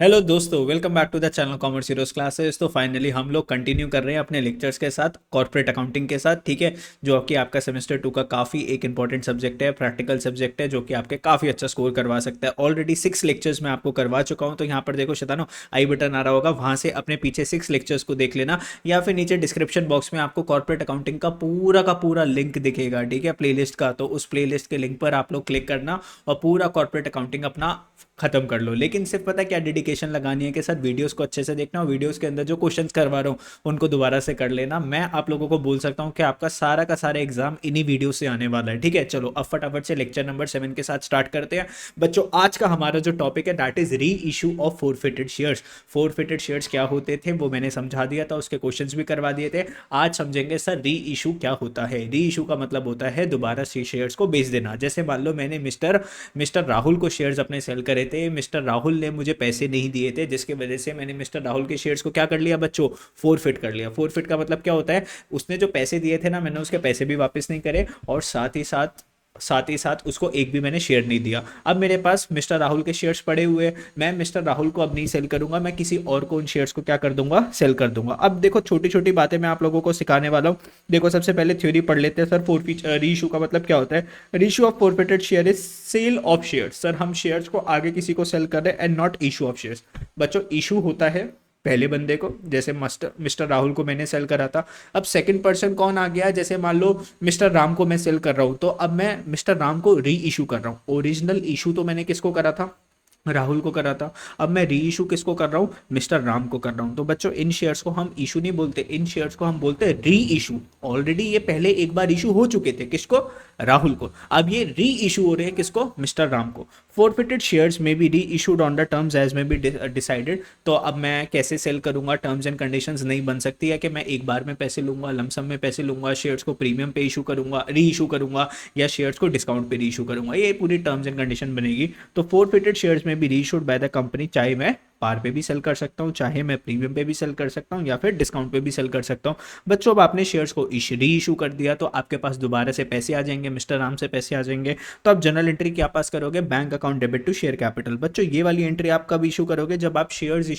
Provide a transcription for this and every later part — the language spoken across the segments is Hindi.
हेलो दोस्तों, welcome back to the channel commerce heroes classes. तो फाइनली हम लोग कंटिन्यू कर रहे हैं अपने लेक्चर्स के साथ, कॉर्पोरेट अकाउंटिंग के साथ। ठीक है, जो कि आपका सेमेस्टर 2 का काफ़ी एक इंपॉर्टेंट सब्जेक्ट है, प्रैक्टिकल सब्जेक्ट है, जो कि आपके काफ़ी अच्छा स्कोर करवा सकता है। ऑलरेडी 6 लेक्चर्स मैं आपको करवा चुका हूँ। तो यहाँ पर देखो शतानो, आई बटन आ रहा होगा, वहाँ से अपने पीछे 6 लेक्चर्स को देख लेना, या फिर नीचे डिस्क्रिप्शन बॉक्स में आपको कॉर्पोरेट अकाउंटिंग का पूरा लिंक दिखेगा। ठीक है, प्लेलिस्ट का, तो उस प्लेलिस्ट के लिंक पर आप लोग क्लिक करना और पूरा कॉर्पोरेट अकाउंटिंग अपना खत्म कर लो। लेकिन सिर्फ पता है क्या डेडिकेशन लगानी है, के साथ वीडियोस को अच्छे से देखना और वीडियोस के अंदर जो क्वेश्चंस करवा रहा हूँ उनको दोबारा से कर लेना। मैं आप लोगों को बोल सकता हूँ कि आपका सारा का सारा एग्जाम इन्हीं वीडियो से आने वाला है। ठीक है, चलो अब फटाफट से लेक्चर नंबर 7 के साथ स्टार्ट करते हैं। बच्चों, आज का हमारा जो टॉपिक है दैट इज री issue of forfeited shares. Forfeited shares क्या होते थे वो मैंने समझा दिया था, उसके क्वेश्चंस भी करवा दिए थे। आज समझेंगे सर री इशू क्या होता है। री इशू का मतलब होता है दोबारा से शेयर्स को बेच देना। जैसे मान लो मैंने मिस्टर मिस्टर राहुल को शेयर्स अपने सेल करे थे, मिस्टर राहुल ने मुझे पैसे नहीं दिए थे, जिसकी वजह से मैंने मिस्टर राहुल के शेयर्स को क्या कर लिया बच्चों, फोरफिट कर लिया। फोरफिट का मतलब क्या होता है, उसने जो पैसे दिए थे ना, मैंने उसके पैसे भी वापस नहीं करे और साथ ही साथ उसको एक भी मैंने शेयर नहीं दिया। अब मेरे पास मिस्टर राहुल के शेयर्स पड़े हुए, मैं मिस्टर राहुल को अब नहीं सेल करूंगा, मैं किसी और को उन शेयर्स को क्या कर दूंगा, सेल कर दूंगा। अब देखो छोटी छोटी बातें मैं आप लोगों को सिखाने वाला हूँ। देखो सबसे पहले थ्योरी पढ़ लेते हैं। सर फोरफिट रीइशू का मतलब क्या होता है। Reissue of forfeited share is sale of shares. Sir हम शेयर्स को आगे किसी को सेल कर रहे हैं and not issue of shares. बच्चों इशू होता है पहले बंदे को, जैसे मिस्टर राहुल को मैंने सेल करा था। अब सेकंड पर्सन कौन आ गया, जैसे मान लो मिस्टर राम को मैं सेल कर रहा हूं, तो अब मैं मिस्टर राम को री इशू कर रहा हूं। ओरिजिनल इशू तो मैंने किसको करा था, राहुल को करा था। अब मैं री इशू किसको कर रहा हूं, मिस्टर राम को कर रहा हूं। तो बच्चों इन शेयर्स को हम इशू नहीं बोलते, इन शेयर्स को हम बोलते हैं री इशू। ऑलरेडी ये पहले एक बार इशू हो चुके थे, किसको, राहुल को। अब ये री इशू हो रहे हैं किसको, मिस्टर राम को। Forfeited shares may be reissued on the terms as may be decided. तो अब मैं कैसे सेल करूंगा, टर्म्स एंड कंडीशंस नहीं बन सकती है कि मैं एक बार में पैसे लूंगा, लमसम में पैसे लूंगा, शेयर्स को प्रीमियम पे इशू करूंगा, री इशू करूंगा, या शेयर्स को डिस्काउंट पे री इशू करूंगा। ये पूरी टर्म्स एंड कंडीशन बनेगी। तो फोरफिटेड शेयर्स में भी री इशूड बाय द कंपनी, चाहे मैं पार पे भी सेल कर सकता हूँ, चाहे मैं प्रीमियम पे भी सेल कर सकता हूँ, या फिर डिस्काउंट पे भी सेल कर सकता हूँ। बच्चों अब आपने शेयर्स को री इशू कर दिया तो आपके पास दोबारा से पैसे आ जाएंगे, मिस्टर राम से पैसे आ जाएंगे। तो आप जनरल एंट्री क्या पास करोगे, bank account debit to share capital. बच्चों ये वाली एंट्री आप कब इशू करोगे, जब आप शेयर्स री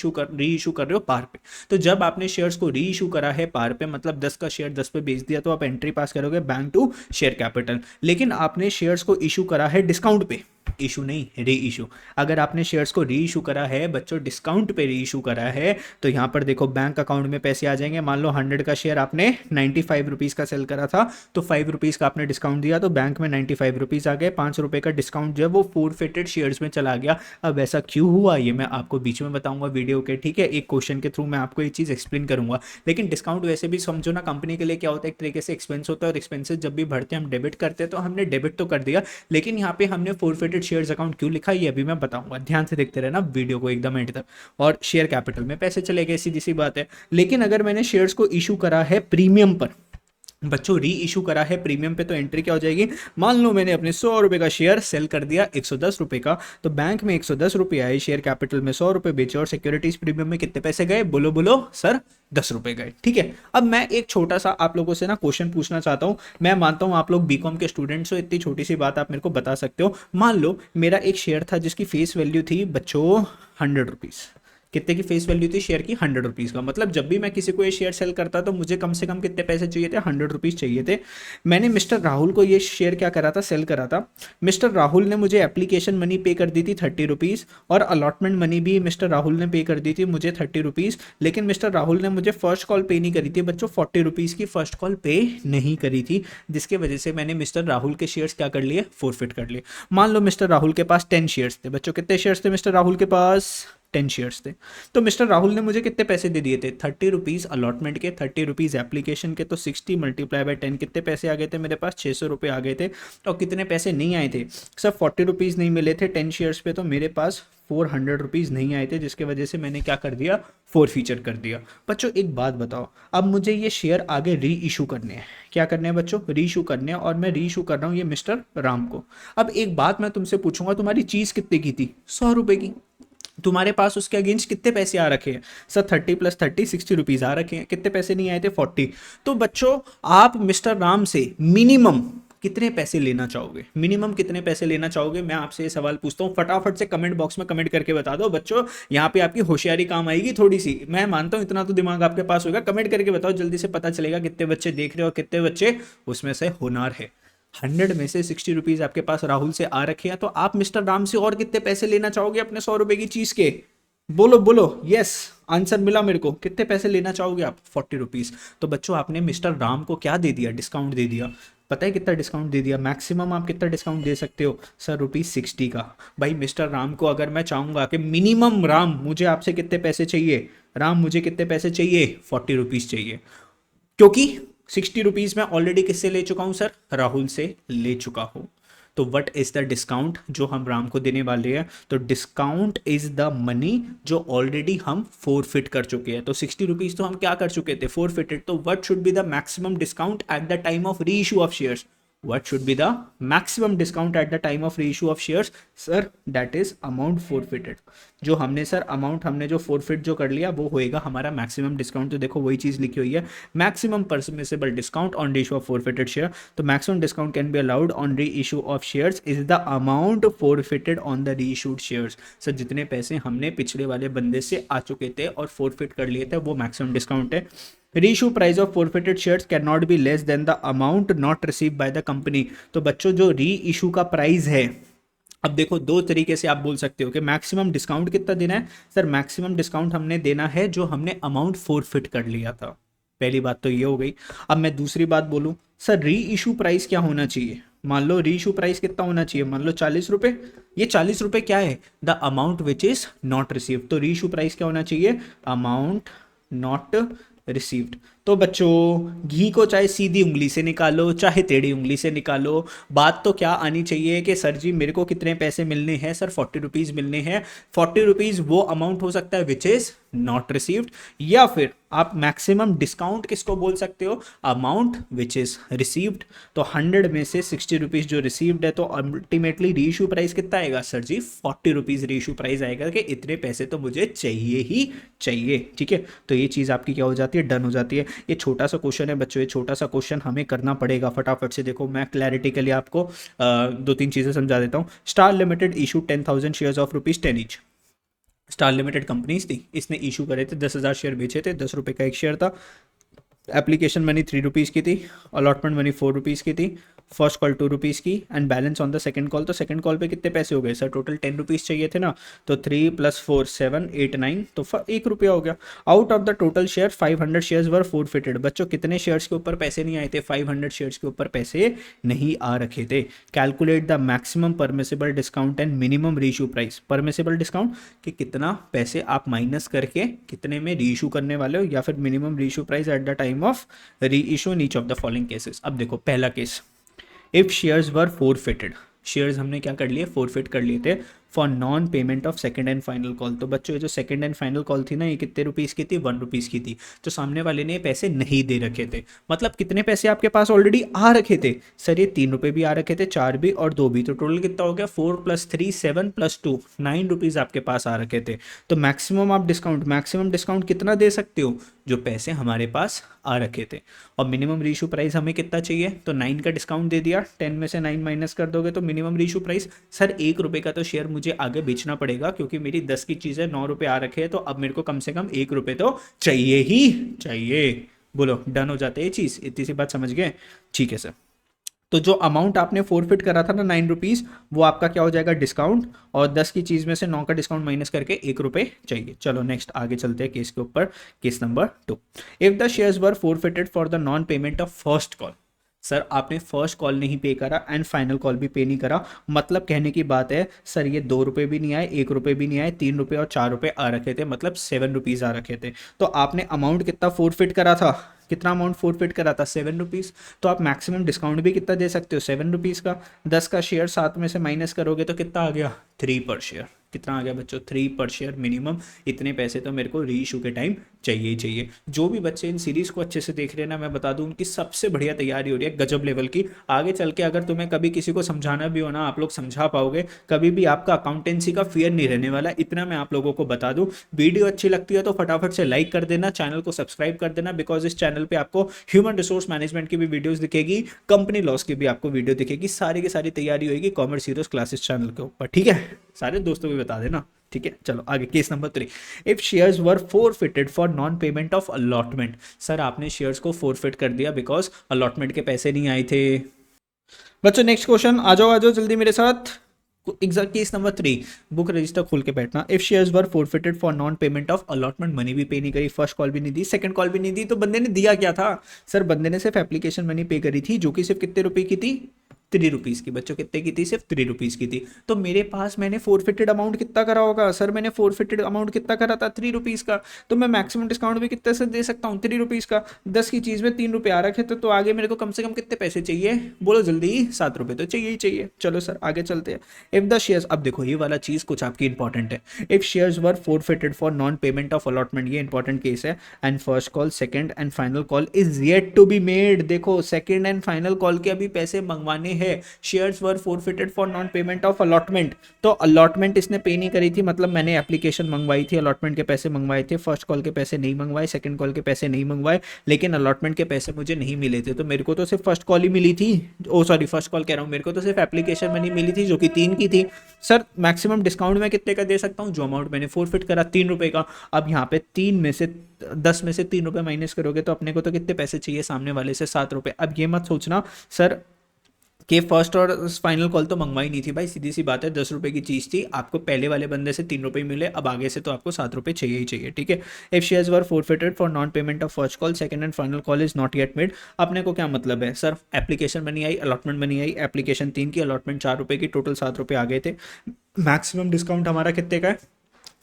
इशू कर रहे हो पार पे। तो जब आपने शेयर्स को री इशू करा है पार पे, मतलब 10 का शेयर 10 पे बेच दिया, तो आप एंट्री पास करोगे बैंक टू शेयर कैपिटल। लेकिन आपने शेयर्स को इशू करा है डिस्काउंट पे, इशू नहीं री इशू। अगर आपने शेयर्स को री इशू करा है बच्चों, डिस्काउंट पे री इशू करा है, तो यहाँ पर देखो बैंक अकाउंट में पैसे आ जाएंगे। मान लो 100 का शेयर आपने 95 रुपीज़ का सेल करा था, तो 5 रुपीज़ का आपने डिस्काउंट दिया, तो बैंक में 95 रुपीज़ आ गए। 5 रुपये का डिस्काउंट जो है वो फोरफिटेड शेयर्स में चला गया। अब ऐसा क्यों हुआ ये मैं आपको बीच में बताऊंगा वीडियो के। ठीक है, एक क्वेश्चन के थ्रू मैं आपको ये चीज़ एक्सप्लेन करूंगा। लेकिन डिस्काउंट वैसे भी समझो ना, कंपनी के लिए क्या होता है, एक तरीके से एक्सपेंस होता है, और एक्सपेंसेस जब भी बढ़ते हैं हम डेबिट करते हैं, तो हमने डेबिट तो कर दिया, लेकिन यहाँ पे हमने फोरफिटेड शेयर्स अकाउंट क्यों लिखा ये अभी मैं बताऊंगा। ध्यान से देखते रहना वीडियो को एकदम एंड तक। और शेयर कैपिटल में पैसे चले गए, सीधी सी बात है। लेकिन अगर मैंने शेयर्स को इशू करा है प्रीमियम पर, बच्चों री इशू करा है प्रीमियम पे, तो एंट्री क्या हो जाएगी। मान लो मैंने अपने 100 रुपए का शेयर सेल कर दिया 110 रुपए का, तो बैंक में 110 रुपए आए, शेयर कैपिटल में 100 रुपए बेचे, और सिक्योरिटीज प्रीमियम में कितने पैसे गए, बोलो बोलो सर, 10 रुपए गए। ठीक है, अब मैं एक छोटा सा आप लोगों से ना क्वेश्चन पूछना चाहता हूं। मैं मानता हूं आप लोग बीकॉम के स्टूडेंट्स हो, इतनी छोटी सी बात आप मेरे को बता सकते हो। मान लो मेरा एक शेयर था जिसकी फेस वैल्यू थी बच्चों 100 रुपीज़। कितने की फेस वैल्यू थी शेयर की, 100 रुपीज़ का। मतलब जब भी मैं किसी को ये शेयर सेल करता तो मुझे कम से कम कितने पैसे चाहिए थे, 100 रुपीज़ चाहिए थे। मैंने मिस्टर राहुल को ये शेयर क्या करा था, सेल करा था। मिस्टर राहुल ने मुझे एप्लीकेशन मनी पे कर दी थी 30 रुपीज़, और अलॉटमेंट मनी भी मिस्टर राहुल ने पे कर दी थी मुझे 30 रुपीज़। लेकिन मिस्टर राहुल ने मुझे फर्स्ट कॉल पे नहीं करी थी बच्चों, 40 रुपीज़ की फर्स्ट कॉल पे नहीं करी थी, जिसके वजह से मैंने मिस्टर राहुल के शेयर्स क्या कर लिए, फोरफिट कर लिए। मान लो मिस्टर राहुल के पास 10 शेयर्स थे बच्चों। कितने शेयर्स थे मिस्टर राहुल के पास, 10 शेयर्स थे। तो मिस्टर राहुल ने मुझे कितने पैसे दे दिए थे, 30 रुपीज़ अलॉटमेंट के, 30 रुपीज़ एप्लीकेशन के, तो 60 मल्टीप्लाई बाय 10 कितने पैसे आ गए थे मेरे पास, 600 रुपये आ गए थे। और कितने पैसे नहीं आए थे, सब 40 रुपीज़ नहीं मिले थे 10 शेयर्स पे, तो मेरे पास 400 रुपीज़ नहीं आए थे, जिसके वजह से मैंने क्या कर दिया, फोर फीचर कर दिया। बच्चों एक बात बताओ, अब मुझे ये शेयर आगे री इशू करने हैं। क्या करने हैं बच्चों, री इशू करने हैं, और मैं री इशू कर रहा हूँ ये मिस्टर राम को। अब एक बात मैं तुमसे पूछूंगा, तुम्हारी चीज़ कितने की थी, 100 रुपये की। तुम्हारे पास उसके अगेंस्ट कितने पैसे आ रखे हैं, सर 30 + 30 60 रुपीज़ आ रखे हैं। कितने पैसे नहीं आए थे, 40। तो बच्चों आप मिस्टर राम से मिनिमम कितने पैसे लेना चाहोगे, मिनिमम कितने पैसे लेना चाहोगे? मैं आपसे ये सवाल पूछता हूँ, फटाफट से कमेंट बॉक्स में कमेंट करके बता दो बच्चों। यहाँ पे आपकी होशियारी काम आएगी थोड़ी सी, मैं मानता हूँ इतना तो दिमाग आपके पास होगा। कमेंट करके बताओ, जल्दी से पता चलेगा कितने बच्चे देख रहे हो, कितने बच्चे उसमें से होनहार है। 100 में से 60 रुपीज आपके पास राहुल से आ रखे हैं, तो आप मिस्टर राम से और कितने पैसे लेना चाहोगे अपने 100 रुपए की चीज के? बोलो बोलो, यस, आंसर मिला मेरे को। कितने पैसे लेना चाहोगे आप? 40 रुपीज। तो बच्चों आपने मिस्टर राम को क्या दे दिया? डिस्काउंट दे दिया। पता है कितना डिस्काउंट दे दिया? मैक्सिमम आप कितना डिस्काउंट दे सकते हो सर? ₹60 का। भाई मिस्टर राम को अगर मैं चाहूंगा कि मिनिमम राम मुझे आपसे कितने पैसे चाहिए, राम मुझे कितने पैसे चाहिए? 40 रुपीज चाहिए, क्योंकि 60 रुपीज मैं ऑलरेडी किससे ले चुका हूं सर? राहुल से ले चुका हूं। तो व्हाट इज द डिस्काउंट जो हम राम को देने वाले हैं? तो डिस्काउंट इज द मनी जो ऑलरेडी हम फोरफिट कर चुके हैं। तो 60 रुपीज तो हम क्या कर चुके थे? फोरफिटेड। तो what should be the maximum discount at the time of री issue of shares? what should be the maximum discount at the time of reissue of shares? Sir that is amount forfeited। जो हमने सर अमाउंट हमने जो फोरफिट जो कर लिया वो होएगा हमारा मैक्सिमम डिस्काउंट। तो देखो वही चीज लिखी हुई है, maximum permissible discount on reissue of forfeited share. तो maximum discount can be allowed on reissue of shares is the amount forfeited on the reissued shares. Sir जितने पैसे हमने पिछले वाले बंदे से आ चुके थे और फोरफिट कर लिए थे वो मैक्सिमम डिस्काउंट है। Reissue price of forfeited shares can not be less than the amount not receive by the company. तो बच्चों जो री इशू का प्राइस है, अब देखो दो तरीके से आप बोल सकते हो कि मैक्सिमम डिस्काउंट कितना देना है। सर मैक्सिमम डिस्काउंट हमने देना है जो हमने अमाउंट फोरफिट कर लिया था। पहली बात तो ये हो गई। अब मैं दूसरी बात बोलूं, सर री इशू प्राइस क्या होना चाहिए? मान लो री इशू प्राइस कितना होना चाहिए? मान लो 40 रुपए। ये 40 रुपए क्या है? The amount which is not received. तो री इशू प्राइस क्या होना चाहिए? Amount not received. तो बच्चों घी को चाहे सीधी उंगली से निकालो चाहे टेढ़ी उंगली से निकालो, बात तो क्या आनी चाहिए कि सर जी मेरे को कितने पैसे मिलने हैं? सर 40 रुपीज मिलने हैं। 40 रुपीज वो अमाउंट हो सकता है विच इज नॉट रिसीव्ड, या फिर आप मैक्सिमम डिस्काउंट किसको बोल सकते हो? Amount which is received. तो 100 में से 60 रुपीज जो रिसीव्ड है, तो अल्टीमेटली रीइशू प्राइस कितना आएगा? सर जी 40 रुपीज रीइशू प्राइस आएगा कि इतने पैसे तो मुझे चाहिए ही चाहिए। ठीक है, तो ये चीज आपकी क्या हो जाती है? डन हो जाती है। ये छोटा सा क्वेश्चन है बच्चों, ये छोटा सा क्वेश्चन हमें करना पड़ेगा फटाफट से। देखो मैं क्लैरिटी के लिए आपको दो तीन चीजें समझा देता हूँ। Star limited issue 10,000 shares of ₹10 each. Star limited companies थी, इसने इशू करे थे 10,000 शेयर बेचे थे, 10 रुपए का एक शेयर था। एप्लीकेशन मनी 3 रुपीज़ की थी, अलॉटमेंट मनी 4 रुपीज़ की थी, फर्स्ट कॉल 2 रुपीज़ की and balance on the second call. तो सेकंड कॉल पे कितने पैसे हो गए सर? टोटल 10 रुपीज़ चाहिए थे ना, तो 3 + 4 7 8 9, तो 1 रुपया हो गया। Out of the total share 500 shares were forfeited. बच्चों कितने शेयर्स के ऊपर पैसे नहीं आए थे? 500 शेयर्स के ऊपर पैसे नहीं आ रखे थे। Calculate the maximum permissible discount and minimum reissue price. Permissible discount कि कितना पैसे आप माइनस करके कितने में रीइशू करने वाले हो, या फिर minimum reissue price at the time of reissue in each of the following cases. अब देखो पहला case, if shares were forfeited. Shares हमने क्या कर लिए? फोरफिट कर लिए थे for non payment of second and final call. तो बच्चों ये जो सेकंड एंड फाइनल कॉल थी ना, ये कितने रुपीस की थी? 1 रुपीज़ की थी। तो सामने वाले ने पैसे नहीं दे रखे थे, मतलब कितने पैसे आपके पास ऑलरेडी आ रखे थे? सर ये 3 रुपये भी आ रखे थे, 4 भी और 2 भी, तो टोटल कितना हो गया? 4 + 3 7 + 2 9 रुपीज़ आपके पास आ रखे थे। तो मैक्सिमम आप डिस्काउंट, मैक्सिमम डिस्काउंट कितना दे सकते हो? जो पैसे हमारे पास आ रखे थे। और मिनिमम रीइशू प्राइस हमें कितना चाहिए? तो 9 का डिस्काउंट दे दिया, 10 में से 9 माइनस कर दोगे तो मिनिमम रीइशू प्राइस सर 1 रुपये का तो शेयर मुझे आगे बेचना पड़ेगा, क्योंकि मेरी 10 की चीज़ है, 9 रुपये आ रखे हैं, तो अब मेरे को कम से कम 1 रुपये तो चाहिए ही चाहिए। बोलो डन हो जाते ये चीज़? इतनी सी बात समझ गए? ठीक है सर। तो जो अमाउंट आपने फोरफिट करा था ना 9 रुपीज़, वो आपका क्या हो जाएगा? डिस्काउंट। और 10 की चीज़ में से 9 का डिस्काउंट माइनस करके 1 रुपये चाहिए। चलो नेक्स्ट आगे चलते हैं केस के ऊपर। Case number 2, if the shares were forfeited for the non payment of first call. Sir आपने फर्स्ट कॉल नहीं पे करा एंड फाइनल कॉल भी पे नहीं करा, मतलब कहने की बात है सर ये 2 रुपये भी नहीं आए, 1 रुपये भी नहीं आए, 3 रुपये और 4 रुपये आ रखे थे, मतलब 7 रुपीज़ आ रखे थे। तो आपने अमाउंट कितना फोरफिट करा था? कितना अमाउंट फोरफिट करा था? 7 रुपीज़। तो आप मैक्सिमम डिस्काउंट भी कितना दे सकते हो? 7 रुपीज़ का। 10 का शेयर 7 में से माइनस करोगे तो कितना आ गया? 3 पर शेयर। कितना आ गया बच्चों? 3 पर शेयर मिनिमम। इतने पैसे तो मेरे को री इशू के टाइम चाहिए ही चाहिए। जो भी बच्चे इन सीरीज को अच्छे से देख रहे हैं ना, मैं बता दूं उनकी सबसे बढ़िया तैयारी हो रही है गजब लेवल की। आगे चल के अगर तुम्हें कभी किसी को समझाना भी हो ना, आप लोग समझा पाओगे, कभी भी आपका अकाउंटेंसी का फियर नहीं रहने वाला, इतना मैं आप लोगों को बता दूं। वीडियो अच्छी लगती है तो फटाफट से लाइक कर देना, चैनल को सब्सक्राइब कर देना, बिकॉज इस चैनल पे आपको ह्यूमन रिसोर्स मैनेजमेंट की भी वीडियोस दिखेगी, कंपनी लॉस की भी आपको वीडियो दिखेगी, सारी की सारी तैयारी होगी कॉमर्स हीरोज क्लासेस चैनल के ऊपर, ठीक है। सारे दोस्तों को बता देना, ठीक है। चलो आगे, case number 3, if shares were forfeited for non payment of allotment. Sir आपने शेयर्स को फोरफिट कर दिया बिकॉज अलॉटमेंट के पैसे नहीं आए थे। बच्चों नेक्स्ट क्वेश्चन, आ जाओ जल्दी मेरे साथ। Exact case number 3, book register खोल के बैठना। If shares were forfeited for non payment of allotment, money भी पे नहीं करी, फर्स्ट कॉल भी नहीं दी, सेकंड कॉल भी नहीं दी, तो बंदे ने दिया क्या था? सर बंदे ने सिर्फ एप्लीकेशन मनी पे करी थी, जो कि सिर्फ कितने रुपए की थी? 3 रुपीज़ की। बच्चों कितने की थी? सिर्फ 3 रुपीज़ की थी। तो मेरे पास मैंने फोरफिटेड अमाउंट कितना करा होगा? सर मैंने फोरफिटेड अमाउंट कितना करा था? 3 रुपीज़ का। तो मैं मैक्सिमम डिस्काउंट भी कितने से दे सकता हूँ? 3 रुपीज़ का। 10 की चीज़ में 3 रुपये आ रखे थे, तो आगे मेरे को कम से कम कितने पैसे चाहिए? बोलो जल्दी। 7 रुपये तो चाहिए ही चाहिए। चलो सर आगे चलते हैं। इफ द शेयर्स, अब देखो ये वाला चीज़ कुछ आपकी इंपॉर्टेंट है। If shares were forfeited for non payment of allotment, ये इंपॉर्टेंट केस है। And first call, second and final call is yet to be made. देखो सेकंड एंड फाइनल कॉल के अभी पैसे मंगवाने हैं। Shares were forfeited for non payment of allotment, तो अलॉटमेंट इसने पे नहीं करी थी, मतलब मैंने एप्लीकेशन मंगवाई थी, अलॉटमेंट के पैसे मंगवाए थे, फर्स्ट कॉल के पैसे नहीं मंगवाए, सेकंड कॉल के पैसे नहीं मंगवाए, लेकिन अलॉटमेंट के पैसे मुझे नहीं मिले थे, तो मेरे को तो सिर्फ फर्स्ट कॉल ही मिली थी। ओ सॉरी, फर्स्ट कॉल कह रहा हूँ, मेरे को तो सिर्फ एप्लीकेशन मनी मिली थी जो कि 3 की थी। सर मैक्सिमम डिस्काउंट मैं कितने का दे सकता हूँ? जो अमाउंट मैंने फोरफिट करा 3 रुपए का। अब यहाँ पे 3 में से 10 में से 3 रुपए माइनस करोगे तो अपने को तो कितने पैसे चाहिए? सामने वाले से 7 रुपए। अब ये मत सोचना सर कि फर्स्ट और फाइनल कॉल तो मंगवाई नहीं थी भाई, सीधी सी बात है, 10 रुपए की चीज़ थी, आपको पहले वाले बंदे से 3 रुपए मिले, अब आगे से तो आपको 7 रुपए चाहिए ही चाहिए, ठीक है। If shares were forfeited for non payment of first call, second and final call is not yet made, अपने को क्या मतलब है? सर एप्लीकेशन बनी आई, अलॉटमेंट बनी आई, एप्लीकेशन 3 की, अलॉटमेंट 4 रुपए की, टोटल 7 रुपए आ गए थे। मैक्सिमम डिस्काउंट हमारा कितने का है?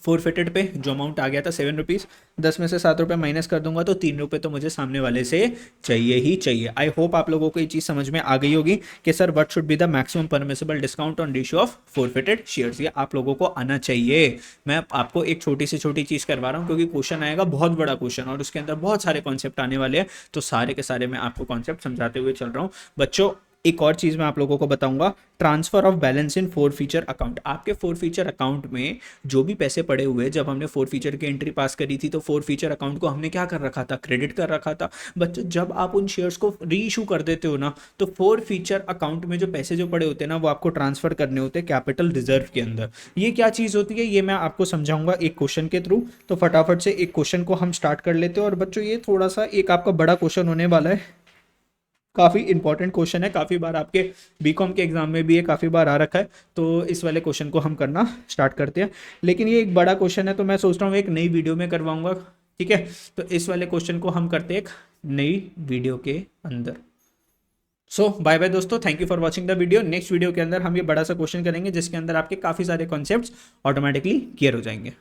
फोरफिटेड पे जो अमाउंट आ गया था 7 रुपीज़, 10 में से 7 रुपये माइनस कर दूंगा तो 3 रुपये तो मुझे सामने वाले से चाहिए ही चाहिए। आई होप आप लोगों को ये चीज़ समझ में आ गई होगी कि sir what should be the maximum permissible discount on ratio of forfeited shares, ये आप लोगों को आना चाहिए। मैं आपको एक छोटी से छोटी चीज़ करवा रहा हूँ क्योंकि क्वेश्चन आएगा बहुत बड़ा क्वेश्चन और उसके अंदर बहुत सारे कॉन्सेप्ट आने वाले हैं, तो सारे के सारे मैं आपको कॉन्सेप्ट समझाते हुए चल रहा हूँ। बच्चों एक और चीज़ मैं आप लोगों को बताऊंगा, transfer of balance in four feature account. आपके फोर फीचर अकाउंट में जो भी पैसे पड़े हुए, जब हमने फोर फीचर की एंट्री पास करी थी तो फोर फीचर अकाउंट को हमने क्या कर रखा था? क्रेडिट कर रखा था। बच्चों जब आप उन शेयर्स को री इशू कर देते हो ना, तो फोर फीचर अकाउंट में जो पैसे जो पड़े होते हैं ना, वो आपको ट्रांसफर करने होते हैं कैपिटल रिजर्व के अंदर। ये क्या चीज़ होती है ये मैं आपको समझाऊंगा एक क्वेश्चन के थ्रू। तो फटाफट से एक क्वेश्चन को हम स्टार्ट कर लेते हैं। और बच्चों ये थोड़ा सा एक आपका बड़ा क्वेश्चन होने वाला है, काफ़ी इंपॉर्टेंट क्वेश्चन है, काफ़ी बार आपके बीकॉम के एग्जाम में भी ये काफ़ी बार आ रखा है, तो इस वाले क्वेश्चन को हम करना स्टार्ट करते हैं। लेकिन ये एक बड़ा क्वेश्चन है तो मैं सोच रहा हूँ एक नई वीडियो में करवाऊंगा, ठीक है। तो इस वाले क्वेश्चन को हम करते हैं एक नई वीडियो के अंदर। सो बाय बाय दोस्तों, thank you for watching the video. Next video के अंदर हम ये बड़ा सा क्वेश्चन करेंगे जिसके अंदर आपके काफ़ी सारे कॉन्सेप्ट्स ऑटोमेटिकली क्लियर हो जाएंगे।